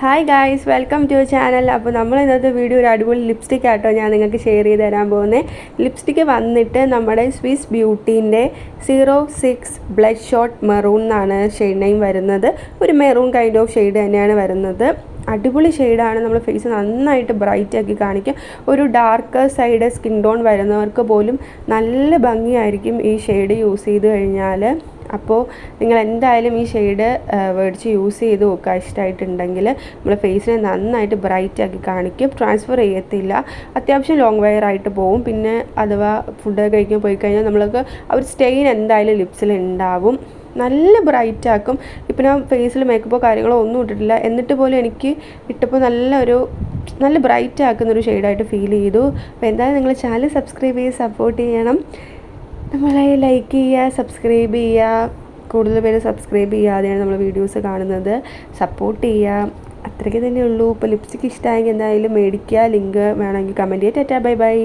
Hi guys, welcome to channel. അപ്പോൾ നമ്മൾ ഇന്നത്തെ വീഡിയോ ഒരു അടിപൊളി ലിപ്സ്റ്റിക് ആട്ടോ ഞാൻ നിങ്ങൾക്ക് ഷെയർ ചെയ്ത് തരാൻ പോകുന്നത്. ലിപ്സ്റ്റിക്ക് വന്നിട്ട് നമ്മുടെ സ്വിസ് ബ്യൂട്ടീൻ്റെ 06 ബ്ലഡ് ഷോട്ട് മെറൂൺ എന്നാണ് ഷെയ്ഡ് നെയിം വരുന്നത്. ഒരു മെറൂൺ കൈൻഡ് ഓഫ് ഷെയ്ഡ് തന്നെയാണ് വരുന്നത്. അടിപൊളി ഷെയ്ഡാണ്. നമ്മൾ ഫേസ് നന്നായിട്ട് ബ്രൈറ്റ് ആക്കി കാണിക്കും. ഒരു ഡാർക്ക് സൈഡ് സ്കിൻ ടോൺ വരുന്നവർക്ക് പോലും നല്ല ഭംഗിയായിരിക്കും ഈ ഷെയ്ഡ് യൂസ് ചെയ്ത് കഴിഞ്ഞാൽ. അപ്പോൾ നിങ്ങൾ എന്തായാലും ഈ ഷെയ്ഡ് മേടിച്ച് യൂസ് ചെയ്ത് നോക്കുക. ഇഷ്ടമായിട്ടുണ്ടെങ്കിൽ നമ്മുടെ ഫേസിനെ നന്നായിട്ട് ബ്രൈറ്റ് ആക്കി കാണിക്കും. ട്രാൻസ്ഫർ ചെയ്യത്തില്ല. അത്യാവശ്യം ലോങ് വെയർ ആയിട്ട് പോവും. പിന്നെ അഥവാ ഫുഡ് കഴിക്കാൻ പോയി കഴിഞ്ഞാൽ നമ്മൾക്ക് ആ ഒരു സ്റ്റെയിൻ എന്തായാലും ലിപ്സിൽ ഉണ്ടാവും. നല്ല ബ്രൈറ്റ് ആക്കും. ഇപ്പം ഞാൻ ഫേസിൽ മേക്കപ്പോ കാര്യങ്ങളോ ഒന്നും ഇട്ടിട്ടില്ല, എന്നിട്ട് പോലും എനിക്ക് ഇട്ടപ്പോൾ നല്ല ബ്രൈറ്റ് ആക്കുന്നൊരു ഷെയ്ഡായിട്ട് ഫീൽ ചെയ്തു. അപ്പോൾ എന്തായാലും നിങ്ങൾ ചാനൽ സബ്സ്ക്രൈബ് ചെയ്ത് സപ്പോർട്ട് ചെയ്യണം. നമ്മളെ ലൈക്ക് ചെയ്യുക, സബ്സ്ക്രൈബ് ചെയ്യുക. കൂടുതൽ പേര് സബ്സ്ക്രൈബ് ചെയ്യാതെയാണ് നമ്മൾ വീഡിയോസ് കാണുന്നത്. സപ്പോർട്ട് ചെയ്യുക, അത്രയ്ക്ക് തന്നെ ഉള്ളൂ. ഇപ്പോൾ ലിപ്സ്റ്റിക് ഇഷ്ടമായെങ്കിൽ എന്തായാലും മേടിക്കുക. ലിങ്ക് വേണമെങ്കിൽ കമൻറ്റ് ചെയ്യുക. Tata, bye bye.